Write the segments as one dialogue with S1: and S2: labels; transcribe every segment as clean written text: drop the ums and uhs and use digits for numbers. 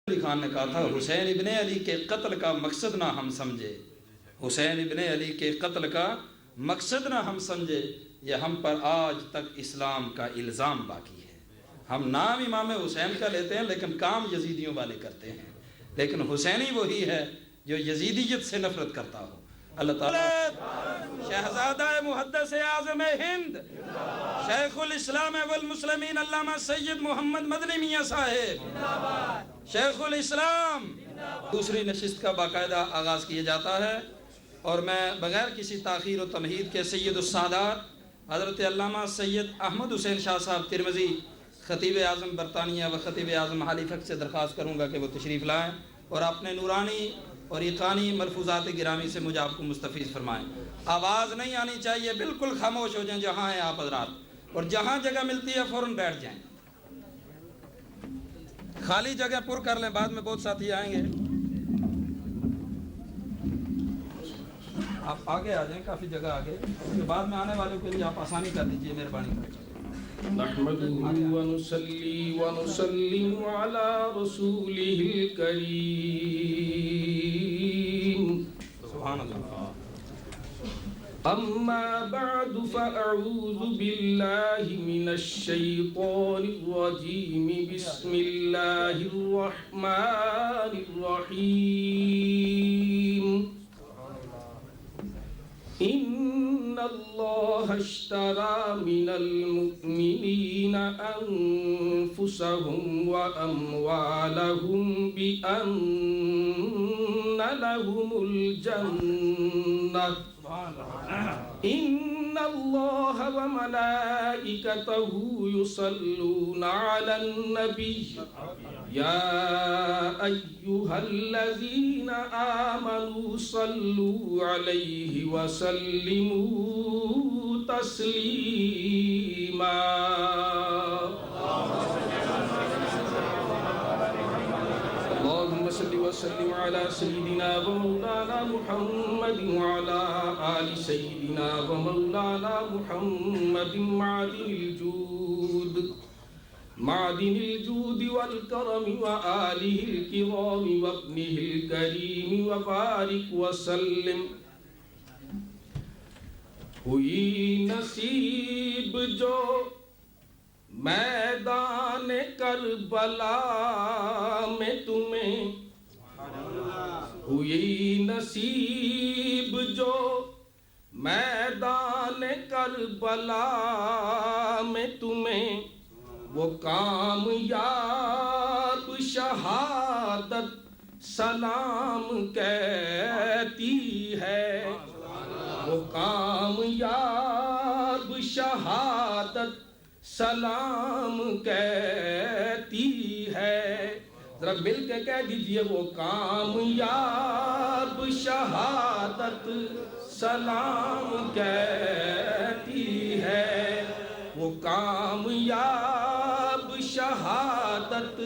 S1: علی خان نے کہا تھا حسین ابن علی کے قتل کا مقصد نہ ہم سمجھے، حسین ابن علی کے قتل کا مقصد نہ ہم سمجھے، یہ ہم پر آج تک اسلام کا الزام باقی ہے۔ ہم نام امام حسین کا لیتے ہیں لیکن کام یزیدیوں والے کرتے ہیں، لیکن حسینی وہی ہے جو یزیدیت سے نفرت کرتا ہو۔ اللہ تعالیٰ شہزادہ محدث اعظم ہند شیخ الاسلام والمسلمین علامہ سید محمد مدنی میاں صاحب شیخ الاسلام دوسری نشست کا باقاعدہ آغاز کیا جاتا ہے، اور میں بغیر کسی تاخیر و تمہید کے سید السادات حضرت علامہ سید احمد حسین شاہ صاحب ترمذی خطیب اعظم برطانیہ و خطیب اعظم ہالیفیکس سے درخواست کروں گا کہ وہ تشریف لائیں اور اپنے نورانی اور یقانی ملفوظات گرامی سے مجھے آپ کو مستفیض فرمائیں۔ آواز نہیں آنی چاہیے، بالکل خاموش ہو جائیں جہاں ہیں آپ حضرات، اور جہاں جگہ ملتی ہے فوراً بیٹھ جائیں، خالی جگہ پر کر لیں، بعد میں بہت ساتھی آئیں گے۔ آپ آگے آ جائیں، کافی جگہ آگے، بعد میں آنے والوں کے لیے آپ آسانی کر دیجئے، مہربانی کر۔
S2: نحمده ونصلي ونسلم على رسوله الكريم
S1: سبحان اللہ۔
S2: أما بعد فأعوذ بالله من الشيطان الرجيم بسم الله الرحمن الرحيم إن الله اشترى من المؤمنين أنفسهم وأموالهم بأن لهم الجنة إن الله وملائكته يصلون على النبي يا أيها الذين آمنوا صلوا عليه وسلموا تسليما اللهم صل وسلم على سيدنا ومولانا محمد وعلى آل سيدنا ومولانا محمد معدن الجود والكرم وآله الكرام وابنه الكريم وبارك وسلم ہوئی نصیب جو میدان کربلا میں تمہیں ہوئی نصیب جو میدان کربلا میں تمہیں وہ کامیاب شہادت سلام کہتی ہے، وہ کامیاب شہادت سلام کہتی ہے۔ ذرا مل کے کہہ دیجئے، وہ کامیاب شہادت سلام کہتی ہے، وہ کامیاب شہادت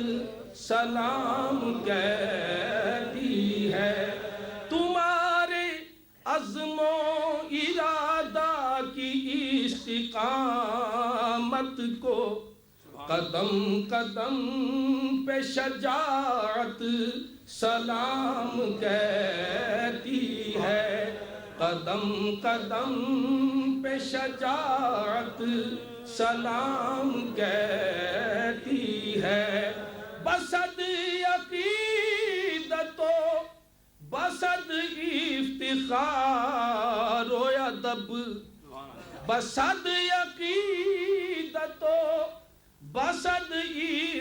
S2: سلام کہتی ہے۔ تمہارے عزم و ارادہ کی استقامت کو قدم قدم پہ شجاعت سلام کہتی ہے، قدم قدم پہ شجاعت سلام کہتی ہے۔ بسد عقیدت و بسد افتخار و ادب، بسد عقیدت و بسد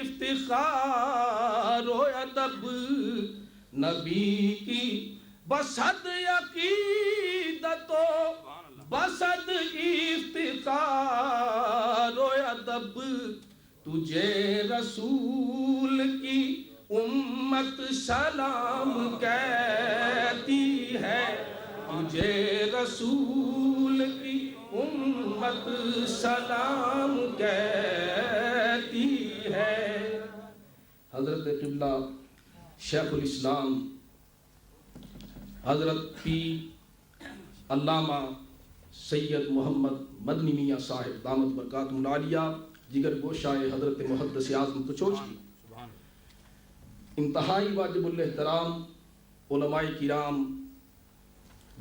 S2: افتخار و ادب، نبی کی بسد عقیدت و بسد افتخار و ادب، تجھے رسول کی امت سلام کہتی ہے، تجھے رسول کی امت سلام کہتی ہے۔ حضرت قبلہ شیخ الاسلام حضرت پی علامہ سید محمد مدنی میاں صاحب دامت برکاتہم العالیہ جگر گوشہ حضرت محدث اعظم کچوچی انتہائی واجب الاحترام علماء کرام،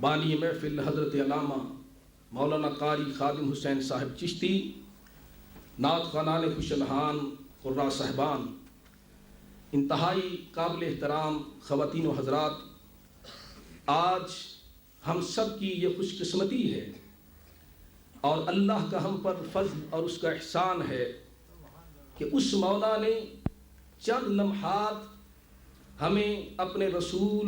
S2: بانی محفل حضرت علامہ مولانا قاری خادم حسین صاحب چشتی، نعت خوانان خوشنہان، قراء صاحبان، انتہائی قابل احترام خواتین و حضرات، آج ہم سب کی یہ خوش قسمتی ہے اور اللہ کا ہم پر فضل اور اس کا احسان ہے کہ اس مولا نے چند لمحات ہمیں اپنے رسول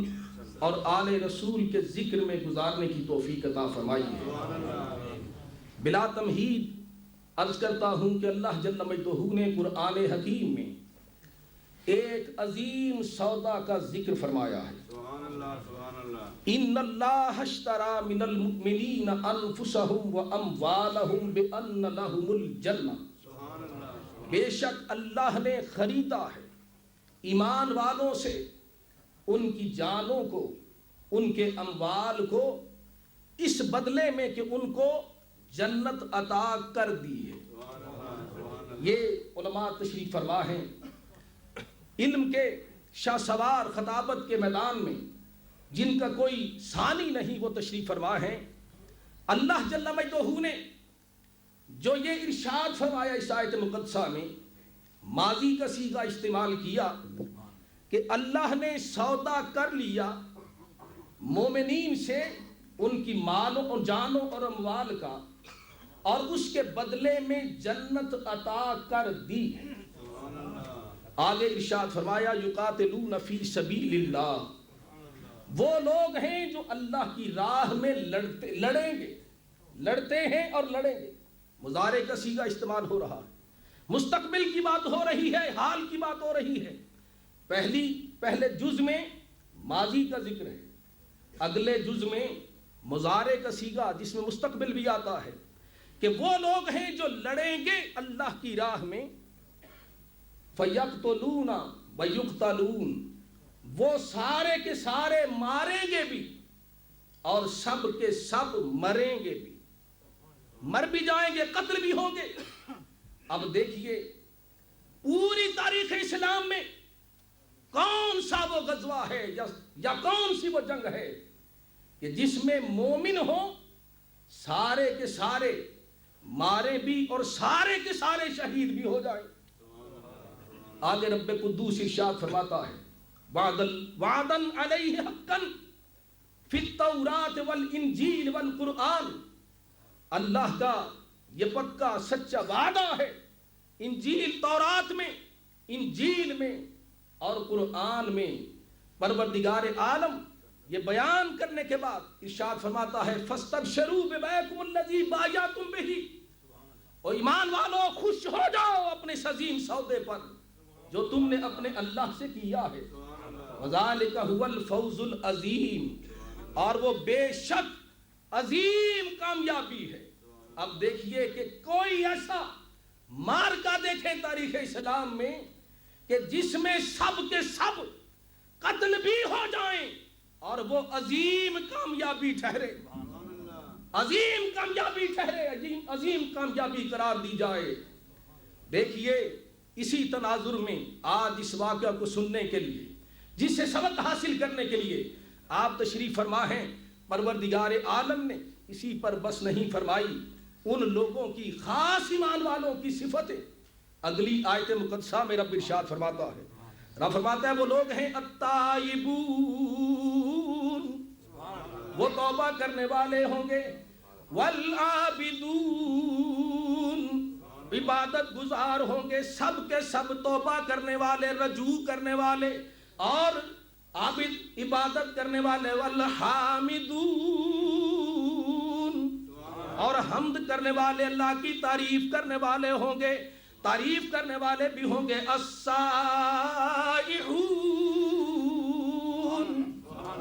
S2: اور آل رسول کے ذکر میں گزارنے کی توفیق عطا فرمائی ہے۔ بلا تمہید عرض کرتا ہوں کہ اللہ جل مجدہ نے قرآن حکیم میں ایک عظیم سودا کا ذکر فرمایا ہے۔ ان اللہ اشترى من المؤمنین انفسهم واموالهم بان لهم الجنہ، بے شک اللہ نے خریدا ہے ایمان والوں سے ان کی جانوں کو، ان کے اموال کو، اس بدلے میں کہ ان کو جنت عطا کر دی ہے۔ یہ علماء تشریف فرما ہیں، علم کے شاہ سوار خطابت کے میدان میں جن کا کوئی ثانی نہیں وہ تشریف فرما ہیں۔ اللہ جل مجدہ نے جو یہ ارشاد فرمایا اس آیت مقدسہ میں، ماضی کا صیغہ استعمال کیا کہ اللہ نے سودا کر لیا مومنین سے ان کی مالوں اور جانوں اور اموال کا، اور اس کے بدلے میں جنت عطا کر دی۔ آگے ارشاد فرمایا یقاتلون فی سبیل اللہ، وہ لوگ ہیں جو اللہ کی راہ میں لڑتے ہیں اور لڑیں گے۔ مضارع کا صیغہ استعمال ہو رہا ہے، مستقبل کی بات ہو رہی ہے، حال کی بات ہو رہی ہے۔ پہلے جز میں ماضی کا ذکر ہے، اگلے جز میں مضارع کا صیغہ جس میں مستقبل بھی آتا ہے کہ وہ لوگ ہیں جو لڑیں گے اللہ کی راہ میں۔ فَيَقْتُلُونَ وَيُقْتَلُونَ، وہ سارے کے سارے ماریں گے بھی اور سب کے سب مریں گے بھی، مر بھی جائیں گے، قتل بھی ہوں گے۔ اب دیکھیے پوری تاریخ اسلام میں کون سا وہ غزوہ ہے یا کون سی وہ جنگ ہے کہ جس میں مومن ہوں سارے کے سارے مارے بھی اور سارے کے سارے شہید بھی ہو جائیں۔ آگے رب قدوس ارشاد فرماتا ہے وعدن علیہ حقا فی التوراۃ والانجیل والقرآن، اللہ کا یہ پکا سچا وعدہ ہے انجیل تورات میں، انجیل میں اور قرآن میں۔ پروردگار عالم یہ بیان کرنے کے بعد ارشاد فرماتا ہے فاستبشروا ببیعکم الذی بایعتم بہ، اور ایمان والو خوش ہو جاؤ اپنے عظیم سودے پر جو تم نے اپنے اللہ سے کیا ہے۔ وذالک هو الفوز العظیم، اور وہ بے شک عظیم کامیابی ہے۔ اب دیکھیے کہ کوئی ایسا مارکا دیکھیں تاریخ اسلام میں کہ جس میں سب کے سب قتل بھی ہو جائیں اور وہ عظیم کامیابی ٹھہرے، عظیم کامیابی ٹھہرے، عظیم کامیابی قرار دی جائے۔ دیکھیے اسی تناظر میں آج اس واقعہ کو سننے کے لیے، جس سے سبق حاصل کرنے کے لیے آپ تشریف فرما ہیں، پروردگار عالم نے اسی پر بس نہیں فرمائی، ان لوگوں کی خاص ایمان والوں کی صفتیں اگلی آیت مقدسہ میں رب ارشاد فرماتا ہے۔ رب فرماتا ہے وہ لوگ ہیں التائبون، وہ توبہ کرنے والے ہوں گے، والعابدون، عبادت گزار ہوں گے، سب کے سب توبہ کرنے والے، رجوع کرنے والے اور عابد عبادت کرنے والے، والحامدون، اور حمد کرنے والے، اللہ کی تعریف کرنے والے ہوں گے، تعریف کرنے والے بھی ہوں گے، السائحون،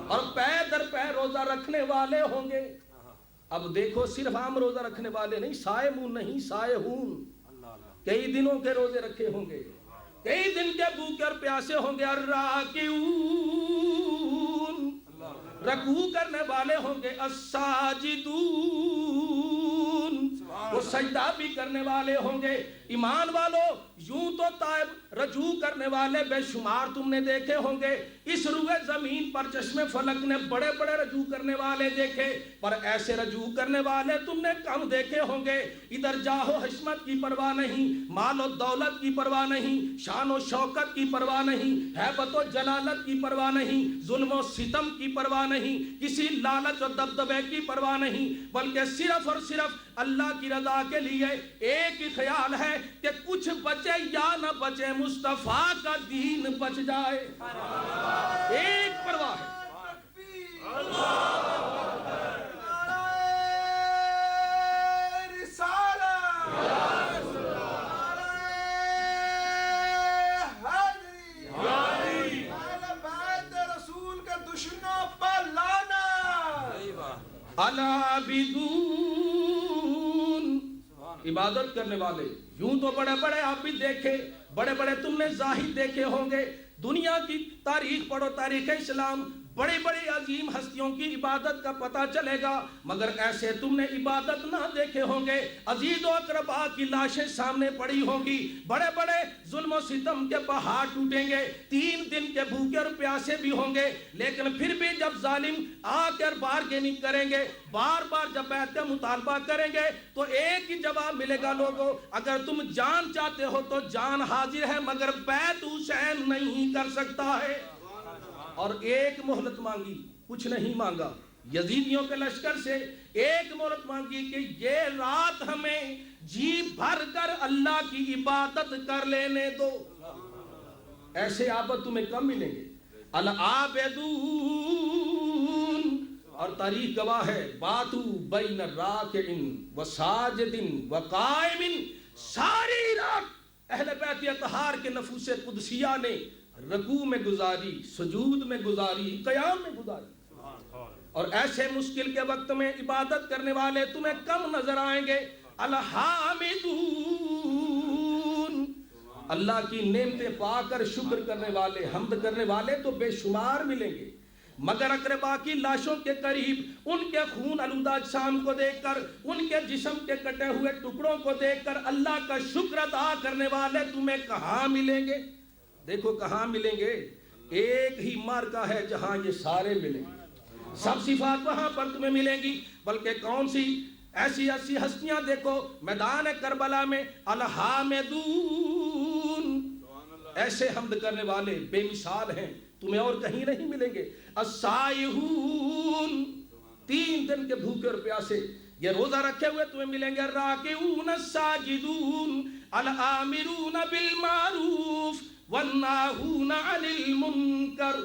S2: اور پے در پے روزہ رکھنے والے ہوں گے۔ اب دیکھو صرف عام روزہ رکھنے والے نہیں، صائمون نہیں، سائحون، کئی دنوں کے روزے رکھے ہوں گے، کئی دن کے بھوکے اور پیاسے ہوں گے، الراکعون، رکوع کرنے والے ہوں گے، الساجدون، وہ سجدہ بھی کرنے والے ہوں گے۔ ایمان والو یوں تو تائب رجوع کرنے والے بے شمار تم نے دیکھے ہوں گے، اس روئے زمین پر چشم فلک نے بڑے بڑے رجوع کرنے والے دیکھے، پر ایسے رجوع کرنے والے تم نے کم دیکھے ہوں گے۔ ادھر جاہ و حشمت کی پرواہ نہیں، مال و دولت کی پرواہ نہیں، شان و شوکت کی پرواہ نہیں، ہیبت و جلالت کی پرواہ نہیں، ظلم و ستم کی پرواہ نہیں، کسی لالچ و دبدبے کی پرواہ نہیں، بلکہ صرف اور صرف اللہ کی رضا کے لیے ایک ہی خیال ہے کہ کچھ بچے یا نہ بچے، مصطفیٰ کا دین بچ جائے، ایک پرواہ ہے۔ العابدون، عبادت کرنے والے، یوں تو بڑے بڑے آپ بھی دیکھے، بڑے بڑے تم نے زاہد دیکھے ہوں گے، دنیا کی تاریخ پڑھو، تاریخ اسلام، بڑی بڑی عظیم ہستیوں کی عبادت کا پتہ چلے گا، مگر ایسے تم نے عبادت نہ دیکھے ہوں گے۔ عزیز و اقربا کی لاشیں سامنے پڑی ہوں گی، بڑے بڑے ظلم و ستم کے پہاڑ ٹوٹیں گے، 3 دن کے بھوکے اور پیاسے بھی ہوں گے، لیکن پھر بھی جب ظالم آ کر بارگیننگ کریں گے، بار بار جب بیعت کا مطالبہ کریں گے، تو ایک ہی جواب ملے گا، لوگوں اگر تم جان چاہتے ہو تو جان حاضر ہے، مگر بیعت حسین نہیں کر سکتا ہے۔ اور ایک مہلت مانگی، کچھ نہیں مانگا، یزیدیوں کے لشکر سے ایک مہلت مانگی کہ یہ رات ہمیں جی بھر کر اللہ کی عبادت کر لینے دو۔ ایسے عابد تمہیں کم ملیں گے۔ العابدون، اور تاریخ گواہ ہے، باتو بین راکع و ساجد و قائم، ساری رات اہل بیت اطہار کے نفوس قدسیہ نے رکوع میں گزاری، سجود میں گزاری، قیام میں گزاری، اور ایسے مشکل کے وقت میں عبادت کرنے والے تمہیں کم نظر آئیں گے۔ الحامدون، اللہ کی نعمتیں پا کر شکر کرنے والے، حمد کرنے والے تو بے شمار ملیں گے، مگر اقربا کی لاشوں کے قریب ان کے خون آلودہ اجسام کو دیکھ کر، ان کے جسم کے کٹے ہوئے ٹکڑوں کو دیکھ کر اللہ کا شکر ادا کرنے والے تمہیں کہاں ملیں گے؟ دیکھو کہاں ملیں گے، ایک ہی مارکا ہے جہاں یہ سارے ملیں گے، سب صفات وہاں پر تمہیں ملیں گی، بلکہ کون سی ایسی ایسی ہستیاں دیکھو میدان کربلا میں، الحامدون، ایسے حمد کرنے والے بے مثال ہیں، تمہیں اور کہیں نہیں ملیں گے۔ السائحون، 3 دن کے بھوکے اور پیاسے، یہ روزہ رکھے ہوئے تمہیں ملیں گے۔ الراکعون الساجدون، الآمرون بالمعروف والناہون عن المنکر،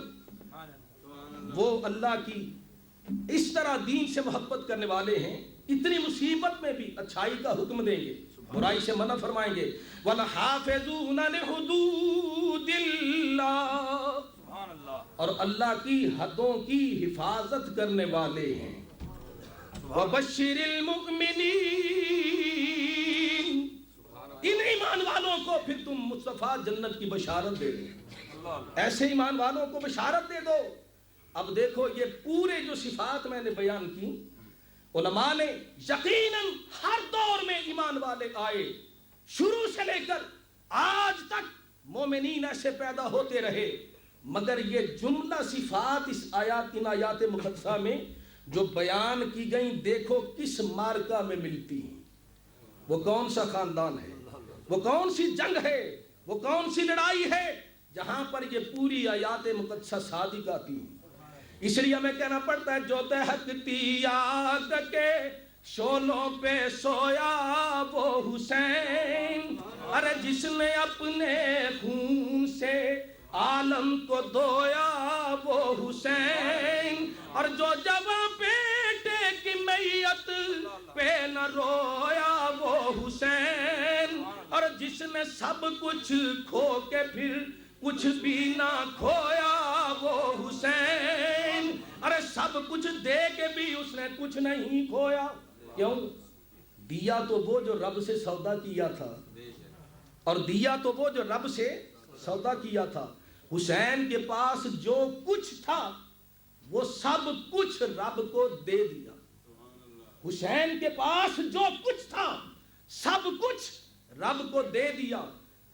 S2: وہ اللہ کی اس طرح دین سے محبت کرنے والے ہیں، اتنی مصیبت میں بھی اچھائی کا حکم دیں گے، برائی سے منع فرمائیں گے۔ والحافظون لحدود اللہ، اور اللہ کی حدوں کی حفاظت کرنے والے ہیں۔ وبشر المؤمنین، ان ایمان والوں کو پھر تم مصطفیٰ جنت کی بشارت دے دو، ایسے ایمان والوں کو بشارت دے دو۔ اب دیکھو یہ پورے جو صفات میں نے بیان کی، علماء نے یقیناً ہر دور میں ایمان والے آئے، شروع سے لے کر آج تک مومنین ایسے پیدا ہوتے رہے، مگر یہ جملہ صفات اس ان آیات مقدسہ میں جو بیان کی گئیں، دیکھو کس مارکہ میں ملتی ہیں، وہ کون سا خاندان ہے، وہ کون سی جنگ ہے، وہ کون سی لڑائی ہے جہاں پر یہ پوری آیات مقدسہ صادق آتی ہیں۔ اس لیے ہمیں کہنا پڑتا ہے، جو دہکتی آگ کے شولوں پہ سویا وہ حسین، ارے جس نے اپنے خون سے عالم کو دھویا وہ حسین، اور جو جوان بیٹے کی میت پہ نہ رویا وہ حسین، اور جس نے سب کچھ کھو کے پھر کچھ بھی نہ کھویا وہ حسین، ارے سب کچھ دے کے بھی اس نے کچھ نہیں کھویا۔ کیوں؟ دیا تو وہ جو رب سے سودا کیا تھا، اور دیا تو وہ جو رب سے سودا کیا تھا۔ حسین کے پاس جو کچھ تھا وہ سب کچھ رب کو دے دیا۔ حسین کے پاس جو کچھ تھا سب کچھ رب کو دے دیا۔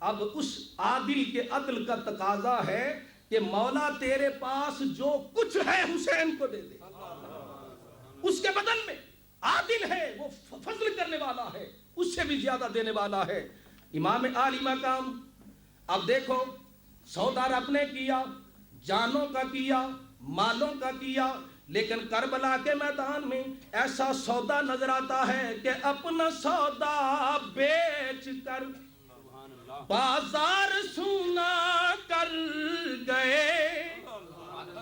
S2: اب اس عادل کے عدل کا تقاضا ہے کہ مولا تیرے پاس جو کچھ ہے حسین کو دے دے، اس کے بدل میں عادل ہے، وہ فضل کرنے والا ہے، اس سے بھی زیادہ دینے والا ہے۔ امام عالی مقام، اب دیکھو سودا رب نے کیا، جانوں کا کیا، مالوں کا کیا، لیکن کربلا کے میدان میں ایسا سودا نظر آتا ہے کہ اپنا سودا بیچ کر بازار سونا کر گئے۔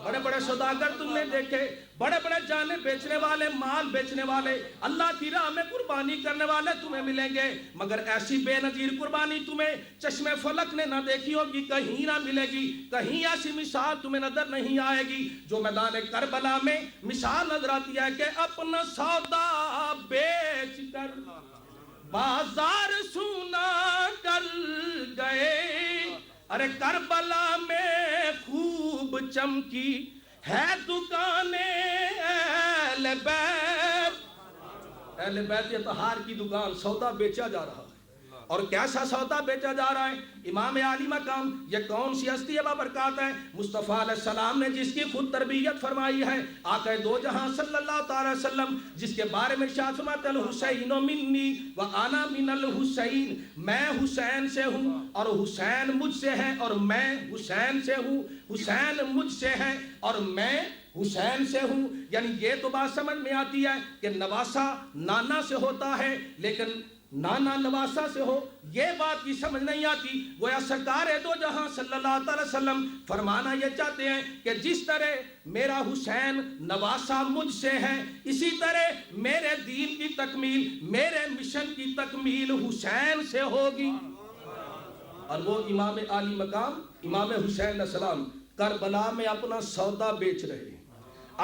S2: بڑے بڑے سوداگر تم نے دیکھے، بڑے بڑے جانیں بیچنے والے، مال بیچنے والے، اللہ کی راہ میں قربانی کرنے والے تمہیں ملیں گے، مگر ایسی بے نظیر قربانی تمہیں چشم فلک نے نہ دیکھی ہوگی، کہیں نہ ملے گی، کہیں ایسی مثال تمہیں نظر نہیں آئے گی جو میدان کربلا میں مثال نظر آتی ہے کہ اپنا سودا بیچ کر بازار سونا کر گئے۔ ارے کربلا میں خوب چمکی ہے دکانیں اہل بیت، اہل بیت اطہار کی دکان، سودا بیچا جا رہا ہے، اور کیسا سودا بیچا جا رہا ہے؟ امام عالی مقام، یہ کون سی ہستی ہے بابرکات ہے؟ مصطفیٰ علیہ السلام نے جس کی خود تربیت فرمائی ہے، آقا دو جہاں صلی اللہ تعالی وسلم، جس کے بارے میں ارشاد فرماتے ہیں الحسین منی وانا من الحسین، میں حسین سے ہوں اور حسین مجھ سے ہے، اور میں حسین سے ہوں، حسین مجھ سے ہے اور میں حسین سے ہوں۔ یعنی یہ تو بات سمجھ میں آتی ہے کہ نواسا نانا سے ہوتا ہے، لیکن نانا نواسا سے ہو، یہ بات کی سمجھ نہیں آتی۔ گویا سرکار دو جہاں صلی اللہ علیہ وسلم فرمانا یہ چاہتے ہیں کہ جس طرح میرا حسین نواسا مجھ سے ہے، اسی طرح میرے دین کی تکمیل، میرے مشن کی تکمیل حسین سے ہوگی۔ اور وہ امام عالی مقام امام حسین علیہ السلام کربلا میں اپنا سودا بیچ رہے ہیں،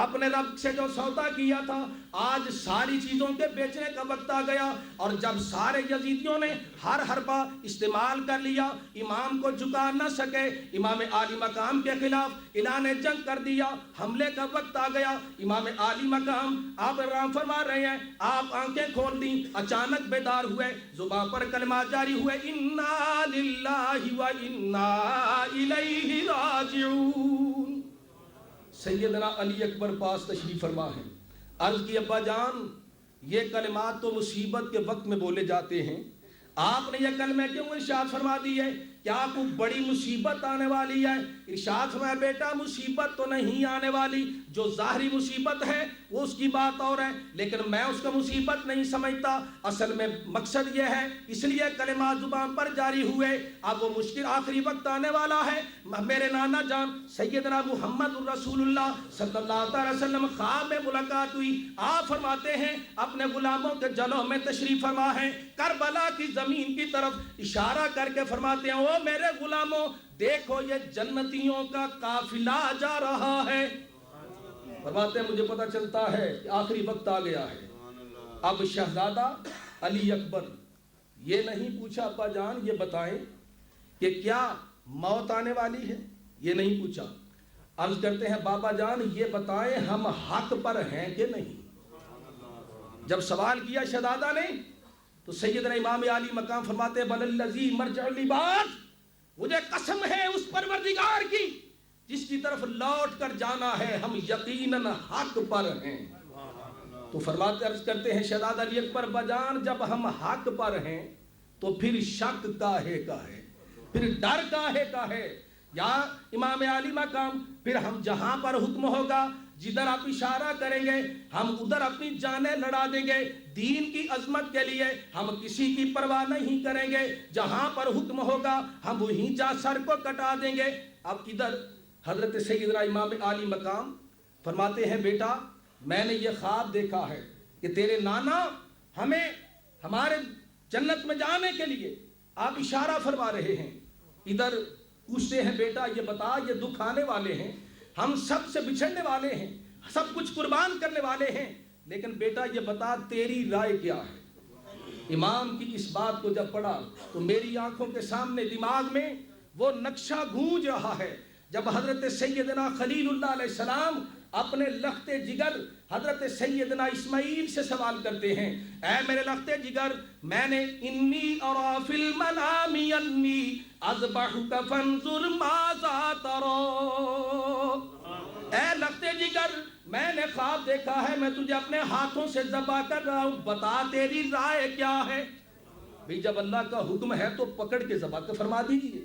S2: اپنے رب سے جو سودا کیا تھا، آج ساری چیزوں کے بیچنے کا وقت آ گیا، اور جب سارے یزیدیوں نے ہر حربہ استعمال کر لیا، امام کو جھکا نہ سکے، امام عالی مقام کے خلاف اعلان جنگ کر دیا، حملے کا وقت آ گیا۔ امام عالی مقام آپ رام فرما رہے ہیں، آپ آنکھیں کھول دیں، اچانک بیدار ہوئے، زبان پر کلمات جاری ہوئے، انا للہ و انا الیہ راجعون۔ سیدنا علی اکبر پاس تشریف فرما ہے، عرض کی ابا جان یہ کلمات تو مصیبت کے وقت میں بولے جاتے ہیں، آپ نے یہ کلمے کیوں ارشاد فرما دی ہے؟ کیا کوئی بڑی مصیبت آنے والی ہے؟ ارشاد فرمایا بیٹا مصیبت تو نہیں آنے والی، جو ظاہری مصیبت ہے وہ اس کی بات اور ہے، لیکن میں اس کا مصیبت نہیں سمجھتا، اصل میں مقصد یہ ہے، اس لیے کلمات زبان پر جاری ہوئے۔ اب وہ مشکل آخری وقت آنے والا ہے، میرے نانا جان سیدنا محمد الرسول اللہ صلی اللہ علیہ وسلم خواب میں ملاقات ہوئی، آپ فرماتے ہیں اپنے غلاموں کے جلوں میں تشریف فرما ہے، کربلا کی زمین کی طرف اشارہ کر کے فرماتے ہیں او میرے غلاموں دیکھو یہ جنتیوں کا قافلہ جا رہا ہے۔ فرماتے ہیں مجھے پتہ چلتا ہے کہ آخری وقت آ گیا ہے۔ اب شہزادہ علی اکبر یہ نہیں پوچھا ابا جان یہ بتائیں کہ کیا موت آنے والی ہے، یہ نہیں پوچھا، عرض کرتے ہیں بابا جان یہ بتائیں ہم حق پر ہیں کہ نہیں۔ جب سوال کیا شہزادہ نے تو سیدنا امام عالی مقام فرماتے ہیں بل الذی مرجع العباد، مجھے قسم ہے اس پروردگار کی جس کی طرف لوٹ کر جانا ہے، ہم یقیناً حق پر ہیں۔ تو فرماتے عرض کرتے ہیں شہزادہ علی اکبر بجان جب ہم حق پر ہیں تو پھر شک کاہے کا ہے، پھر ڈر کاہے کا ہے؟ یا امام عالی مقام پھر ہم جہاں پر حکم ہوگا، جدھر آپ اشارہ کریں گے ہم ادھر اپنی جانیں لڑا دیں گے، دین کی عظمت کے لیے ہم کسی کی پرواہ نہیں کریں گے، جہاں پر حکم ہوگا ہم وہیں جا سر کو کٹا دیں گے۔ اب ادھر حضرت سیدنا امام عالی مقام فرماتے ہیں بیٹا میں نے یہ خواب دیکھا ہے کہ تیرے نانا ہمیں ہمارے جنت میں جانے کے لیے آپ اشارہ فرما رہے ہیں۔ ادھر پوچھتے ہیں بیٹا یہ بتا یہ دکھ آنے والے ہیں، ہم سب سے بچھڑنے والے ہیں، سب کچھ قربان کرنے والے ہیں، لیکن بیٹا یہ بتا تیری رائے کیا ہے؟ امام کی اس بات کو جب پڑھا تو میری آنکھوں کے سامنے دماغ میں وہ نقشہ گونج رہا ہے، جب حضرت سیدنا خلیل اللہ علیہ السلام اپنے لخت جگر حضرت سیدنا اسماعیل سے سوال کرتے ہیں، اے میرے لخت جگر، میں نے انی ارا فی المنام انی اذبحک فانظر ماذا تری، اے لخت جگر میں نے خواب دیکھا ہے، میں تجھے اپنے ہاتھوں سے ذبح کر رہا ہوں، بتا تیری رائے کیا ہے؟ بھی جب اللہ کا حکم ہے تو پکڑ کے ذبح فرما دیجئے۔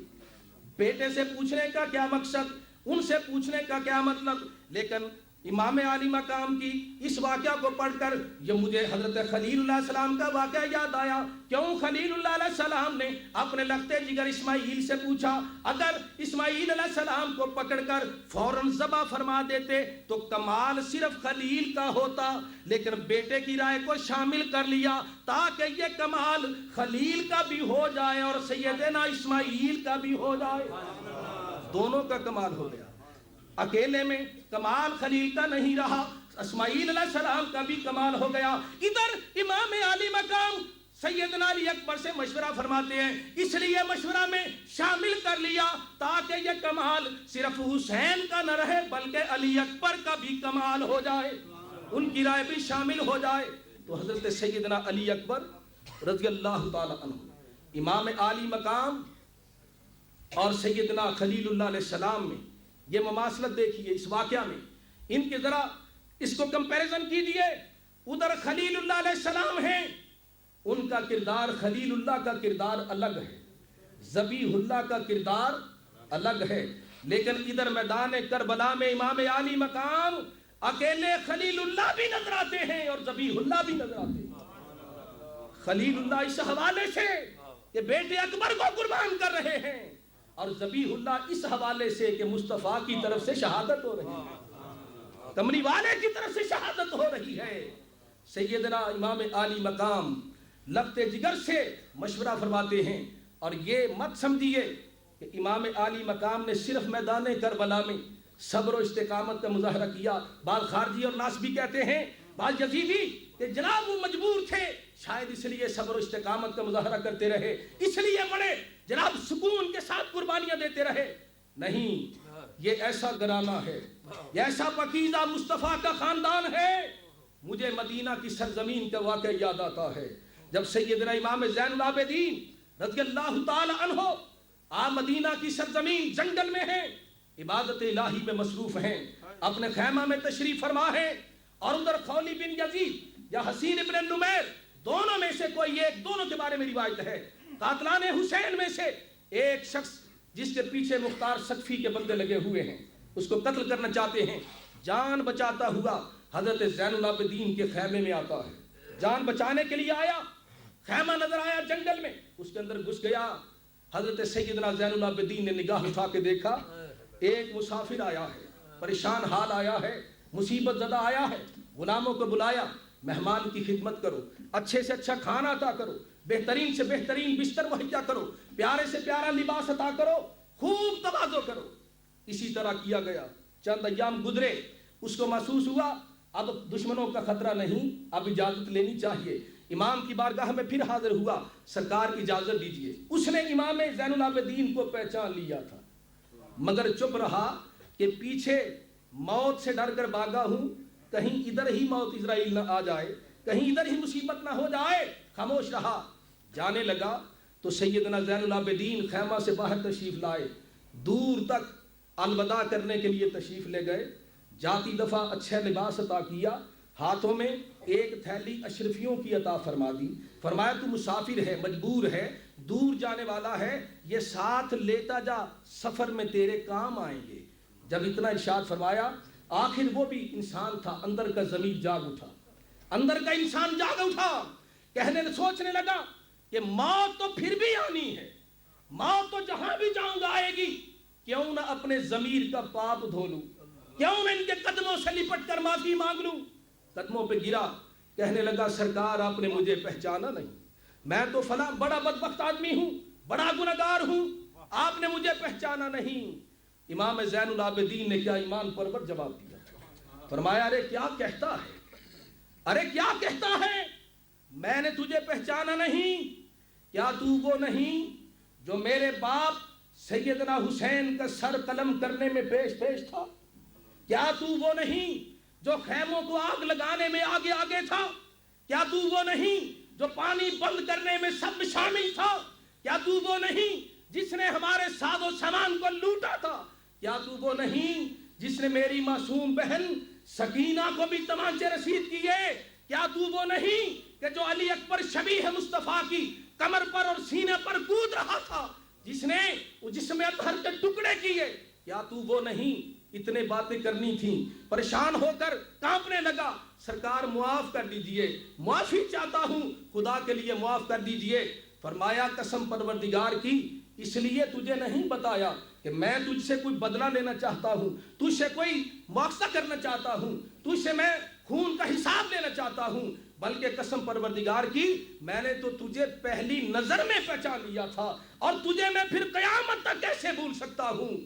S2: بیٹے سے پوچھنے کا کیا مقصد، ان سے پوچھنے کا کیا مطلب؟ لیکن امام عالی مقام کی اس واقعہ کو پڑھ کر یہ مجھے حضرت خلیل اللہ علیہ السلام کا واقعہ یاد آیا۔ کیوں خلیل اللہ علیہ السلام نے اپنے لخت جگر اسماعیل سے پوچھا؟ اگر اسماعیل علیہ السلام کو پکڑ کر فوراً ذبح فرما دیتے تو کمال صرف خلیل کا ہوتا، لیکن بیٹے کی رائے کو شامل کر لیا تاکہ یہ کمال خلیل کا بھی ہو جائے اور سیدنا اسماعیل کا بھی ہو جائے، دونوں کا کمال ہو گیا۔ اکیلے میں کمال خلیل کا نہیں رہا، اسماعیل علیہ السلام کا بھی کمال ہو گیا۔ ادھر امام عالی مقام سیدنا علی اکبر سے مشورہ فرماتے ہیں، اس لیے مشورہ میں شامل کر لیا تاکہ یہ کمال صرف حسین کا نہ رہے بلکہ علی اکبر کا بھی کمال ہو جائے، ان کی رائے بھی شامل ہو جائے۔ تو حضرت سیدنا علی اکبر رضی اللہ تعالی عنہ، امام عالی مقام اور سیدنا خلیل اللہ علیہ السلام میں یہ مماثلت دیکھیے اس واقعہ میں، ان کے ذرا اس کو کمپیریزن کیجئے۔ ادھر خلیل اللہ علیہ السلام ہیں، ان کا کردار خلیل اللہ کا کردار الگ ہے، ذبیح اللہ کا کردار الگ ہے، لیکن ادھر میدان کربلا میں امام عالی مقام اکیلے خلیل اللہ بھی نظر آتے ہیں اور ذبیح اللہ بھی نظر آتے ہیں۔ خلیل اللہ اس حوالے سے کہ بیٹے اکبر کو قربان کر رہے ہیں، اور ذبیح اللہ اس حوالے سے کہ مصطفیٰ کی طرف سے شہادت ہو رہی ہے، کمری والے کی طرف سے شہادت ہو رہی ہے۔ سیدنا امام عالی مقام لخت جگر سے مشورہ فرماتے ہیں، اور یہ مت سمجھیے کہ امام عالی مقام نے صرف میدان کربلا میں صبر و استقامت کا مظاہرہ کیا۔ بعض خارجی اور ناسبی کہتے ہیں، بعض یزیدی کہ جناب وہ مجبور تھے، شاید اس لیے صبر و استقامت کا مظاہرہ کرتے رہے، اس لیے بڑے جناب سکون کے ساتھ قربانیاں دیتے رہے۔ نہیں، یہ ایسا گھرانہ ہے، یہ ایسا پاکیزہ مصطفیٰ کا خاندان ہے۔ مجھے مدینہ کی سرزمین کا واقعہ یاد آتا ہے، جب سیدنا امام زین العابدین رضی اللہ تعالی عنہ آپ مدینہ کی سرزمین جنگل میں ہیں، عبادت الہی میں مصروف ہیں، اپنے خیمہ میں تشریف فرما ہے، اور ادھر خولی بن یزید یا حسین ابن نمیر دونوں میں سے کوئی ایک، دونوں کے بارے میں روایت ہے، قاتلان حسین میں سے ایک شخص جس کے پیچھے مختار سقفی کے بندے لگے ہوئے ہیں، اس کو قتل کرنا چاہتے ہیں، جان بچاتا ہوا حضرت زین العابدین کے خیمے میں آتا ہے، جان بچانے کے لیے آیا، خیمہ نظر آیا جنگل میں، اس کے اندر گھس گیا۔ حضرت سیدنا زین العابدین نے نگاہ اٹھا کے دیکھا، ایک مسافر آیا ہے، پریشان حال آیا ہے، مصیبت زدہ آیا ہے، غلاموں کو بلایا، مہمان کی خدمت کرو، اچھے سے اچھا کھانا عطا کرو، بہترین سے بہترین بستر مہیا کرو، پیارے سے پیارا لباس عطا کرو، خوب تواضع کرو۔ اسی طرح کیا گیا، چند ایام گزرے، اس کو محسوس ہوا اب دشمنوں کا خطرہ نہیں، اب اجازت لینی چاہیے۔ امام کی بارگاہ میں پھر حاضر ہوا، سرکار اجازت دیجیے۔ اس نے امام زین العابدین کو پہچان لیا تھا، مگر چپ رہا کہ پیچھے موت سے ڈر کر بھاگا ہوں، کہیں ادھر ہی موت اسرائیل نہ آ جائے، کہیں ادھر ہی مصیبت نہ ہو جائے، خاموش رہا۔ جانے لگا تو سیدنا زین العابدین خیمہ سے باہر تشریف لائے، دور تک الوداع کرنے کے لیے تشریف لے گئے، جاتی دفعہ اچھا لباس عطا کیا، ہاتھوں میں ایک تھیلی اشرفیوں کی عطا فرما دی، فرمایا تو مسافر ہے، مجبور ہے، دور جانے والا ہے، یہ ساتھ لیتا جا، سفر میں تیرے کام آئیں گے۔ جب اتنا ارشاد فرمایا، آخر وہ بھی انسان تھا، اندر کا ضمیر جاگ اٹھا، اندر کا انسان جاگ اٹھا، کہنے سوچنے لگا کہ موت تو پھر بھی آنی ہے، موت تو جہاں بھی جاؤں گا آئے گی، کیوں نہ اپنے ضمیر کا پاپ دھو لوں، کیوں نہ ان کے قدموں سے لپٹ کر معافی مانگ لوں۔ قدموں پہ گرا، کہنے لگا سرکار آپ نے مجھے پہچانا نہیں، میں تو فلاں بڑا بدبخت آدمی ہوں، بڑا گنہگار ہوں، آپ نے مجھے پہچانا نہیں۔ امام زین العابدین نے کیا ایمان پرور جواب دیا، فرمایا ارے کیا کہتا ہے، ارے کیا کہتا ہے، میں نے تجھے پہچانا نہیں، کیا تو وہ نہیں جو میرے باپ سیدنا حسین کا سر قلم کرنے میں پیش تھا؟ کیا تو وہ نہیں جو خیموں کو آگ لگانے میں آگے آگے تھا؟ کیا تو وہ نہیں جو پانی بند کرنے میں سب شامل تھا؟ کیا تو وہ نہیں جس نے ہمارے ساز و سامان کو لوٹا تھا؟ کیا تو وہ نہیں جس نے میری معصوم بہن سکینہ کو بھی تمانچے رسید کیے؟ کیا تو وہ نہیں کہ جو علی اکبر شبیہ مصطفیٰ کی کمر پر اور سینے پر کود رہا تھا، جس نے جسم اطہر کے ٹکڑے کیے؟ کیا تو وہ نہیں؟ اتنے باتیں کرنی تھیں، پریشان ہو کر کانپنے لگا، سرکار معاف کر دیجئے، معافی چاہتا ہوں، خدا کے لیے معاف کر دیجئے۔ فرمایا قسم پروردگار کی اس لیے تجھے نہیں بتایا کہ میں تجھ سے کوئی بدلہ لینا چاہتا ہوں، تجھ سے کوئی مواخذہ کرنا چاہتا ہوں، تجھ سے میں خون کا حساب لینا چاہتا ہوں، بلکہ قسم پروردگار کی میں نے تو تجھے پہلی نظر میں پہچان لیا تھا، اور تجھے میں پھر قیامت تک کیسے بھول سکتا ہوں؟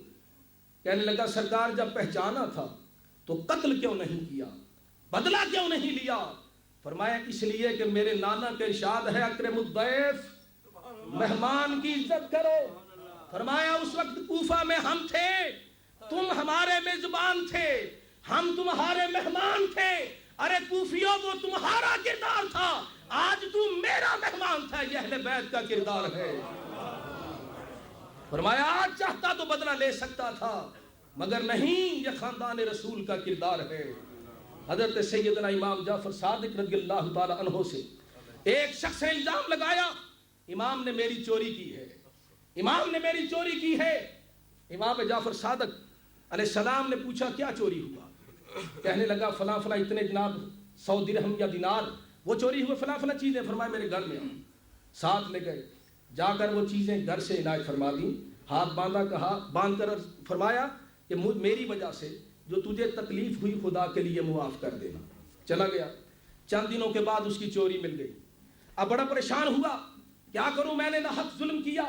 S2: کہنے لگا سرکار جب پہچانا تھا تو قتل کیوں نہیں کیا، بدلہ کیوں نہیں لیا؟ فرمایا اس لیے کہ میرے نانا کے ارشاد ہے اکرم الضیف، مہمان کی عزت کرو۔ فرمایا اس وقت کوفہ میں ہم تھے، تم ہمارے میزبان تھے، ہم تمہارے مہمان تھے، ارے کوفیوں وہ تمہارا کردار تھا، آج تم میرا مہمان تھا، یہ اہل بیت کا کردار ہے۔ فرمایا آج چاہتا تو بدلہ لے سکتا تھا، مگر نہیں، یہ خاندان رسول کا کردار ہے۔ حضرت سیدنا امام جعفر صادق رضی اللہ تعالی عنہ سے ایک شخص نے الزام لگایا، امام نے میری چوری کی ہے، امام نے میری چوری کی ہے۔ امام جعفر صادق علیہ السلام نے پوچھا کیا چوری ہوا؟ کہنے لگا فلاں فلاں اتنے جناب 100 درہم یا دینار وہ چوری ہوئے، فلاں فلاں چیزیں۔ فرمایا میرے گھر میں آؤ، ساتھ لے گئے، جا کر وہ چیزیں گھر سے عنایت فرما دیں، ہاتھ باندھا، کہا باندھ کر فرمایا کہ میری وجہ سے جو تجھے تکلیف ہوئی خدا کے لیے معاف کر دینا۔ چلا گیا، چند دنوں کے بعد اس کی چوری مل گئی، اب بڑا پریشان ہوا، کیا کروں، میں نے نہ حق ظلم کیا،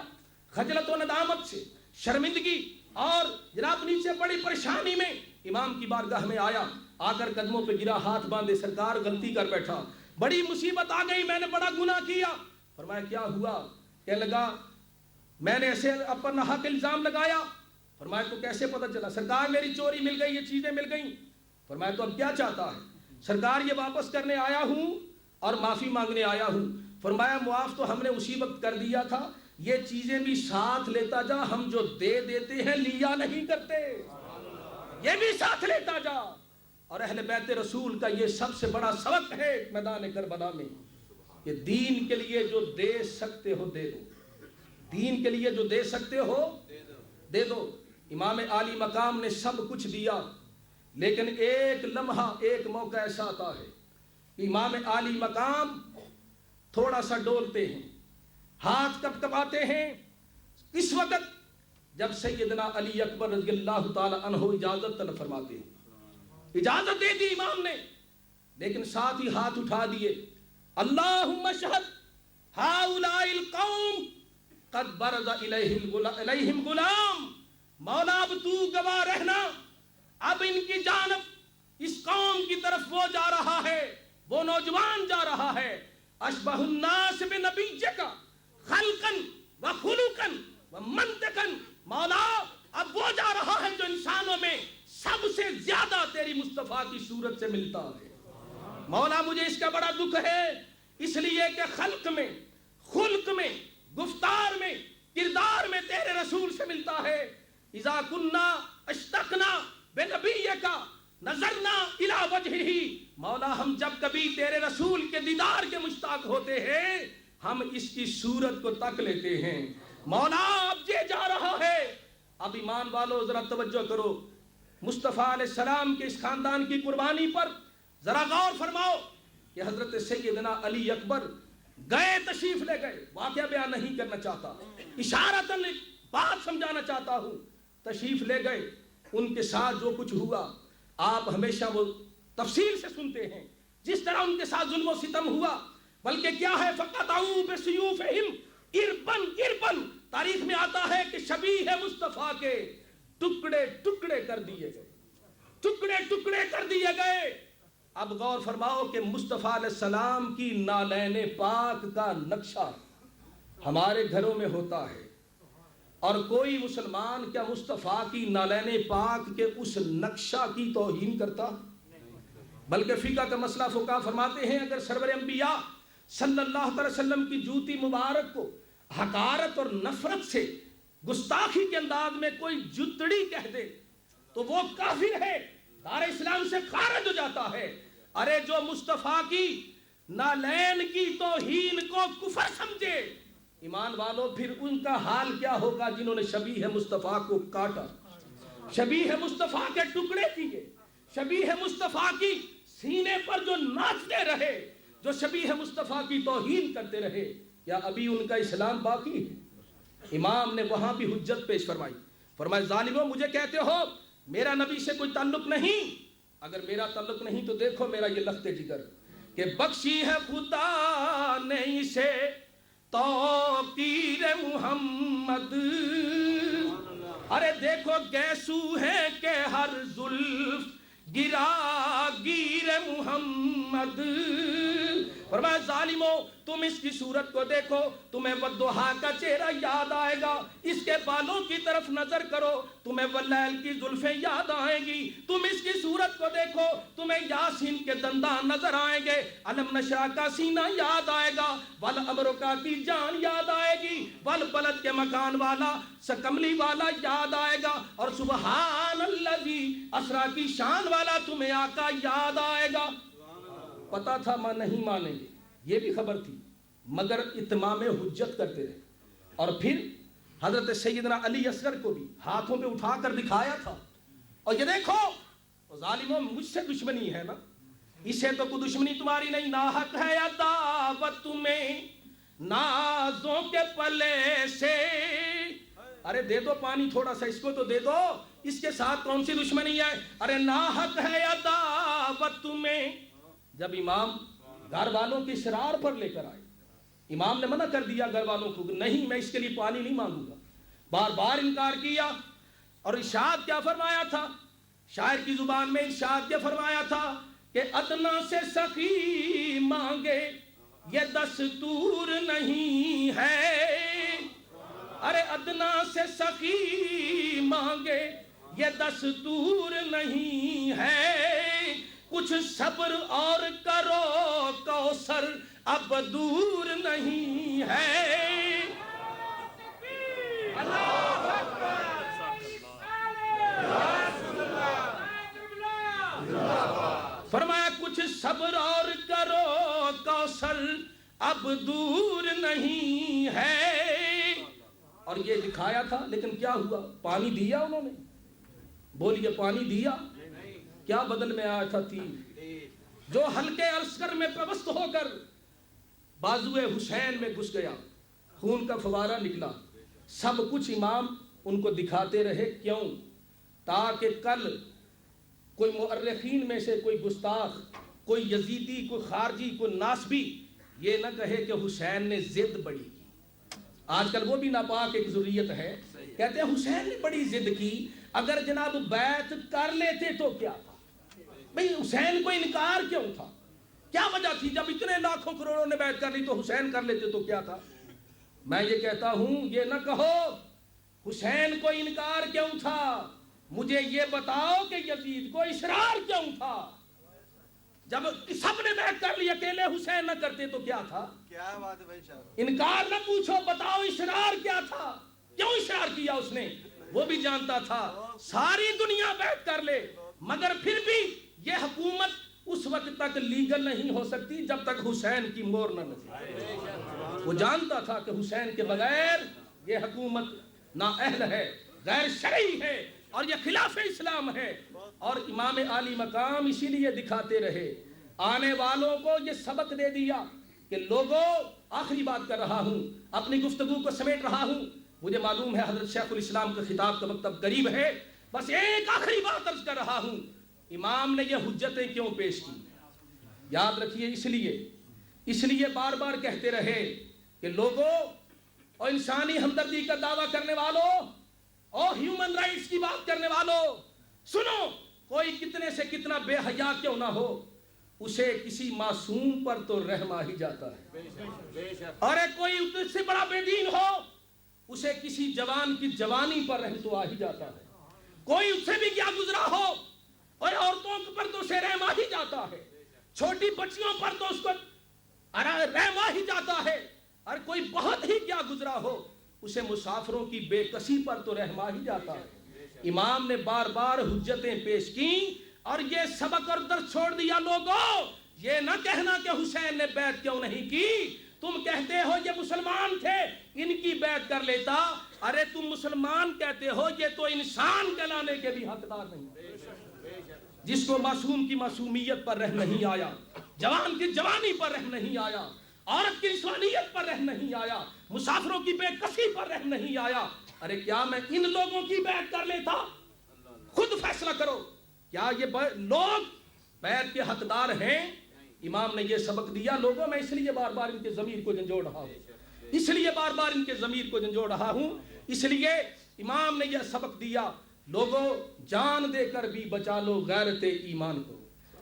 S2: خجلت و ندامت سے شرمندگی اور جناب نیچے بڑی پریشانی میں امام کی بارگاہ میں آیا، آ کر قدموں پہ گرا، ہاتھ باندھے، سرکار غلطی کر بیٹھا، بڑی مصیبت آ گئی، میں نے بڑا گناہ کیا۔ فرمایا کیا ہوا؟ کہنے لگا میں نے ایسے اپنا حق الزام لگایا۔ فرمایا تو کیسے پتہ چلا؟ سرکار میری چوری مل گئی، یہ چیزیں مل گئیں۔ فرمایا تو اب کیا چاہتا ہے؟ سرکار یہ واپس کرنے آیا ہوں اور معافی مانگنے آیا ہوں۔ فرمایا معاف تو ہم نے اسی وقت کر دیا تھا، یہ چیزیں بھی ساتھ لیتا جا، ہم جو دے دیتے ہیں لیا نہیں کرتے، یہ بھی ساتھ لیتا جا۔ اور اہل بیت رسول کا یہ سب سے بڑا سبق ہے میدان کربلا میں، کہ دین کے لیے جو دے سکتے ہو دے دو، دین کے لیے جو دے سکتے ہو دے دو۔ امام عالی مقام نے سب کچھ دیا، لیکن ایک لمحہ، ایک موقع ایسا آتا ہے کہ امام عالی مقام تھوڑا سا ڈولتے ہیں، ہاتھ کپ کپاتے ہیں۔ اس وقت جب سیدنا علی اکبر رضی اللہ تعالی عنہ اجازت طلب فرماتے ہیں، اجازت دے دی امام نے، لیکن ساتھ ہی ہاتھ اٹھا دیے، اللہم اشہد ہؤلاء القوم قد برز الیہم غلام، مولا اب تو گواہ رہنا، اب ان کی جانب اس قوم کی طرف وہ جا رہا ہے، وہ نوجوان جا رہا ہے، اشبہ الناس بنبیک خلقا وخلقا ومنطقا، مولا اب وہ جا رہا ہے جو انسانوں میں سب سے زیادہ تیری مصطفیٰ کی صورت سے ملتا ہے۔ مولا مجھے اس کا بڑا دکھ ہے، اس لیے کہ خلق میں، خلق میں، گفتار میں، کردار میں تیرے رسول سے ملتا ہے۔ اذا کننا اشتقنا بنبیک نظرنا الی وجہہ، مولا ہم جب کبھی تیرے رسول کے دیدار کے مشتاق ہوتے ہیں، ہم اس کی صورت کو تک لیتے ہیں۔ مولا اب یہ جا رہا ہے، اب ایمان والو ذرا توجہ کرو، مصطفیٰ علیہ السلام کے اس خاندان کی قربانی پر ذرا غور فرماؤ کہ حضرت سیدنا علی اکبر گئے، تشریف لے گئے، واقعہ بیان نہیں کرنا چاہتا، اشارتاً بات سمجھانا چاہتا ہوں، تشریف لے گئے، ان کے ساتھ جو کچھ ہوا آپ ہمیشہ وہ تفصیل سے سنتے ہیں، جس طرح ان کے ساتھ ظلم و ستم ہوا، بلکہ کیا ہے فَقَطَعُوا بِسُيُوفِهِمْ إِرْبًا إِرْبًا، تاریخ میں آتا ہے کہ شبیہ مصطفیٰ کے ٹکڑے ٹکڑے کر دیے گئے، ٹکڑے ٹکڑے کر دیے گئے۔ اب غور فرماؤ کہ مصطفیٰ علیہ السلام کی نالین پاک کا نقشہ ہمارے گھروں میں ہوتا ہے، اور کوئی مسلمان کیا مصطفیٰ کی نالین پاک کے اس نقشہ کی توہین کرتا؟ بلکہ فقہ کا مسئلہ فقہا فرماتے ہیں اگر سرور انبیاء صلی اللہ علیہ وسلم کی جوتی مبارک کو حقارت اور نفرت سے گستاخی کے انداز میں کوئی جتڑی کہہ دے تو وہ کافر ہے، دار اسلام سے خارج ہو جاتا ہے۔ ارے جو مصطفیٰ کی نالین کی توہین کو کفر سمجھے، ایمان والو پھر ان کا حال کیا ہوگا جنہوں نے شبیہ مصطفیٰ کو کاٹا، شبیہ مصطفیٰ کے ٹکڑے کیے، شبیہ مصطفیٰ کی سینے پر جو ناچتے رہے، جو شبیہ مصطفیٰ کی توہین کرتے رہے، کیا ابھی ان کا اسلام باقی ہے؟ امام نے وہاں بھی حجت پیش فرمائی، فرمایا ظالموں مجھے کہتے ہو میرا نبی سے کوئی تعلق نہیں، اگر میرا تعلق نہیں تو دیکھو میرا یہ لخت جگر کہ بخشی ہے خدا نے اسے توقیر محمد، ارے دیکھو گیسو ہے کہ ہر زلف گرا گیر محمد۔ فرمایا ظالموں تم اس کی صورت کو دیکھو، تمہیں والضحیٰ کا چہرہ یاد آئے گا، اس کے بالوں کی طرف نظر کرو تمہیں واللیل کی زلفیں یاد آئیں گی، تم اس کی صورت کو دیکھو تمہیں یاسین کے دندان نظر آئیں گے، علم نشا کا سینہ یاد آئے گا، والامرکا کی جان یاد آئے گی، والبلد کے مکان والا سکملی والا یاد آئے گا، اور سبحان الذی اسرا کی شان والا تمہیں آقا یاد آئے گا۔ پتا تھا ماں نہیں مانیں گے، یہ بھی خبر تھی، مگر اتمام حجت کرتے رہے۔ اور پھر حضرت سیدنا علی اصغر کو بھی ہاتھوں پہ اٹھا کر دکھایا تھا، اور یہ دیکھو ظالموں مجھ سے دشمنی ہے نا، اسے تو کوئی دشمنی تمہاری نہیں، ناحق ہے عداوت تمہیں نازوں کے پلے سے، ارے دے دو پانی تھوڑا سا اس کو تو دے دو، اس کے ساتھ کون سی دشمنی ہے؟ ارے ناحق ہے عداوت تمہیں۔ جب امام گھر والوں کی شرار پر لے کر آئے، امام نے منع کر دیا گھر والوں کو، نہیں میں اس کے لیے پانی نہیں مانگوں گا، بار بار انکار کیا، اور ارشاد کیا فرمایا تھا؟ شاعر کی زبان میں ارشاد کیا فرمایا تھا کہ ادنا سے سخی مانگے یہ دستور نہیں ہے، ارے ادنا سے سخی مانگے یہ دستور نہیں ہے، کچھ صبر اور کرو کوثر اب دور نہیں ہے۔ فرمایا کچھ صبر اور کرو کوثر اب دور نہیں ہے، اور یہ دکھایا تھا، لیکن کیا ہوا؟ پانی دیا انہوں نے؟ بولیے پانی دیا؟ کیا بدل میں آیا تھا؟ تیر جو ہلکے عسکر میں پیوست ہو کر بازوئے حسین میں گھس گیا، خون کا فوارہ نکلا، سب کچھ امام ان کو دکھاتے رہے، کیوں؟ تاکہ کل کوئی مؤرخین میں سے کوئی گستاخ، کوئی یزیدی، کوئی خارجی، کوئی ناسبی یہ نہ کہے کہ حسین نے ضد بڑی کی۔ آج کل وہ بھی ناپاک ایک ضروریت ہے، کہتے ہیں حسین نے بڑی ضد کی، اگر جناب بیعت کر لیتے تو کیا تھا؟ بھئی حسین کو انکار کیوں تھا؟ کیا وجہ تھی؟ جب اتنے لاکھوں کروڑوں نے بیعت کر لی تو حسین کر لیتے تو کیا تھا؟ میں یہ کہتا ہوں یہ نہ کہو حسین کو انکار کیوں تھا، مجھے یہ بتاؤ کہ یزید کو اصرار کیوں تھا؟ جب سب نے بیعت کر لی اکیلے حسین نہ کرتے تو کیا تھا؟
S3: کیا بات ہے بھائی صاحب،
S2: انکار نہ پوچھو، بتاؤ اصرار کیا تھا، کیوں اصرار کیا اس نے؟ وہ بھی جانتا تھا ساری دنیا بیعت کر لے مگر پھر بھی یہ حکومت اس وقت تک لیگل نہیں ہو سکتی جب تک حسین کی مہر نہ لگے۔ وہ جانتا تھا کہ حسین کے بغیر یہ حکومت نااہل ہے، غیر شرعی ہے، اور یہ خلاف اسلام ہے۔ اور امام عالی مقام اسی لیے دکھاتے رہے، آنے والوں کو یہ سبق دے دیا کہ لوگوں، آخری بات کر رہا ہوں، اپنی گفتگو کو سمیٹ رہا ہوں، مجھے معلوم ہے حضرت شیخ الاسلام کے خطاب کا وقت اب قریب ہے، بس ایک آخری بات عرض کر رہا ہوں، امام نے یہ حجتیں کیوں پیش کی؟ یاد رکھیے اس لیے بار بار کہتے رہے کہ لوگوں اور انسانی ہمدردی کا دعویٰ کرنے والوں اور ہیومن رائٹس کی بات کرنے والوں، سنو، کوئی کتنے سے کتنا بے حیا کیوں نہ ہو، اسے کسی معصوم پر تو رحم آ ہی جاتا ہے، اور کوئی اس سے بڑا بے دین ہو اسے کسی جوان کی جوانی پر رحم تو آ ہی جاتا ہے. کوئی اس سے بھی کیا گزرا ہو اور عورتوں پر تو اسے رحم آ ہی جاتا ہے, چھوٹی بچیوں پر تو اس کو رحم آ ہی جاتا ہے, اور کوئی بہت ہی کیا گزرا ہو اسے مسافروں کی بے کسی پر تو رحم آ ہی جاتا ہے. امام نے بار بار حجتیں پیش کی اور یہ سبق اور درس چھوڑ دیا. لوگوں, یہ نہ کہنا کہ حسین نے بیعت کیوں نہیں کی, تم کہتے ہو یہ مسلمان تھے ان کی بیعت کر لیتا. ارے تم مسلمان کہتے ہو, یہ تو انسان کہلانے کے بھی حقدار نہیں. جس کو معصوم کی معصومیت پر رحم نہیں آیا, جوان کی جوانی پر رحم نہیں آیا, عورت کی انسانیت پر رحم نہیں آیا, مسافروں کی بے کسی پر رحم نہیں آیا. ارے کیا میں ان لوگوں کی بیعت کر لیتا؟ خود فیصلہ کرو, کیا یہ لوگ بیعت کے حقدار ہیں؟ امام نے یہ سبق دیا. لوگوں, میں اس لیے بار بار ان کے ضمیر کو جھنجھوڑ رہا ہوں, اس لیے بار بار ان کے ضمیر کو جھنجھوڑ رہا ہوں, اس لیے امام نے یہ سبق دیا. لوگوں, جان دے کر بھی بچا لو غیرت ایمان کو.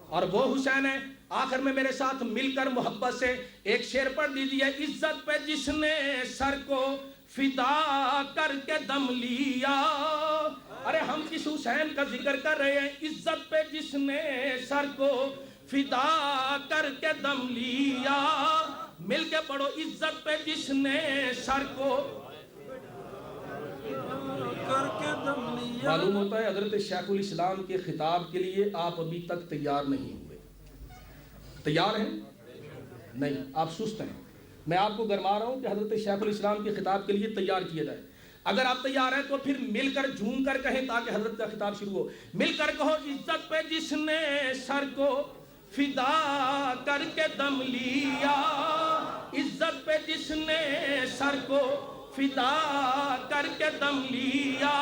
S2: اور وہ حسین ہے. آخر میں میرے ساتھ مل کر محبت سے ایک شعر پڑھ دیجئے. عزت پہ جس نے سر کو فدا کر کے دم لیا. ارے ہم کس حسین کا ذکر کر رہے ہیں؟ عزت پہ جس نے سر کو فدا کر کے دم لیا. مل کے پڑھو. عزت پہ جس نے سر کو کر کے دم لیا. معلوم ہوتا ہے حضرت شیخ الاسلام کے خطاب کے لیے آپ ابھی تک تیار نہیں ہوئے. تیار ہیں؟ نہیں, آپ سست ہیں. میں آپ کو گرما رہا ہوں کہ حضرت شیخ الاسلام کے خطاب کے لیے تیار کیا جائے. اگر آپ تیار ہیں تو پھر مل کر جھوم کر کہیں تاکہ حضرت کا خطاب شروع ہو. مل کر کہو. عزت پہ جس نے سر کو فدا کر کے دم لیا. عزت پہ جس نے سر کو فدا کر کے دم لیا.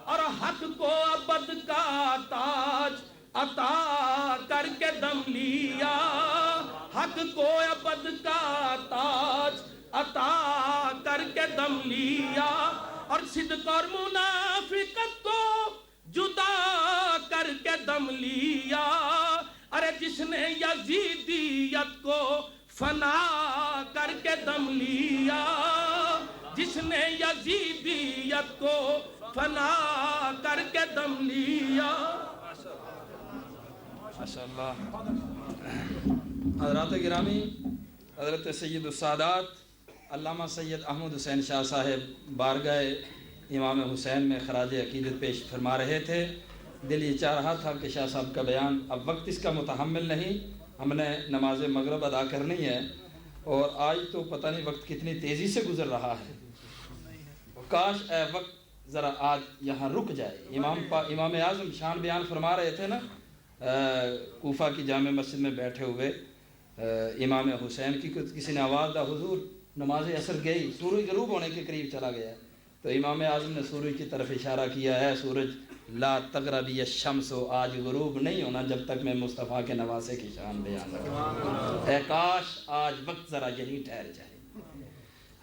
S2: اور حق کو ابد کا تاج عطا کر کے دم لیا. حق کو ابد کا تاج عطا کر کے دم لیا. اور صدق اور منافقت کو جدا کر کے دم لیا. ارے جس نے یزیدیت کو فنا کر کے دم لیا. جس نے یزیدیت کو فنا کر کے دم لیا. ماشاءاللہ.
S1: حضرات گرامی, حضرت سید السادات علامہ سید احمد حسین شاہ صاحب بارگاہ امام حسین میں خراج عقیدت پیش فرما رہے تھے. دل یہ چاہ رہا تھا کہ شاہ صاحب کا بیان, اب وقت اس کا متحمل نہیں, ہم نے نماز مغرب ادا کرنی ہے, اور آج تو پتہ نہیں وقت کتنی تیزی سے گزر رہا ہے. کاش اے وقت ذرا آج یہاں رک جائے. امام اعظم شان بیان فرما رہے تھے نا, کوفہ کی جامع مسجد میں بیٹھے ہوئے امام حسین کی کسی نے آواز دا, حضور نماز عصر گئی, سورج غروب ہونے کے قریب چلا گیا. تو امام اعظم نے سورج کی طرف اشارہ کیا, ہے سورج لا تغربی الشمس, آج غروب نہیں ہونا جب تک میں مصطفیٰ کے نواسے کی شان بیان کروں. اے کاش آج وقت ذرا یہیں ٹھہر جائے.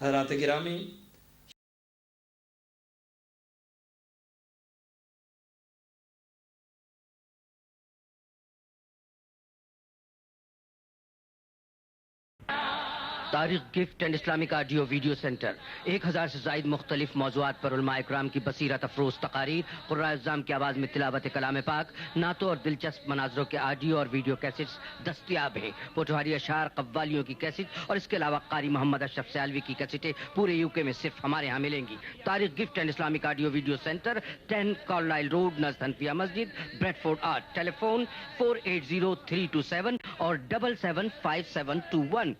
S1: حضرات گرامی,
S3: تاریخ gift and Islamic audio video centre 1000 سے زائد مختلف موضوعات پر علماء اکرام کی بصیرت افروز تقاریر, قراء اعظام کی آواز میں تلاوت کلام پاک, نعتوں اور دلچسپ مناظروں کے آڈیو اور ویڈیو کیسٹس دستیاب ہیں. پوٹوہاری اشعار, قوالیوں کی کیسٹ اور اس کے علاوہ قاری محمد اشرف سیالوی کی کیسٹیں پورے یوکے میں صرف ہمارے ہاں ملیں گی. تاریخ gift and Islamic audio video centre 10 Carlisle road, نزد حنفیہ مسجد, بریڈ فورڈ آرٹ. ٹیلی فون 480327 اور 775721.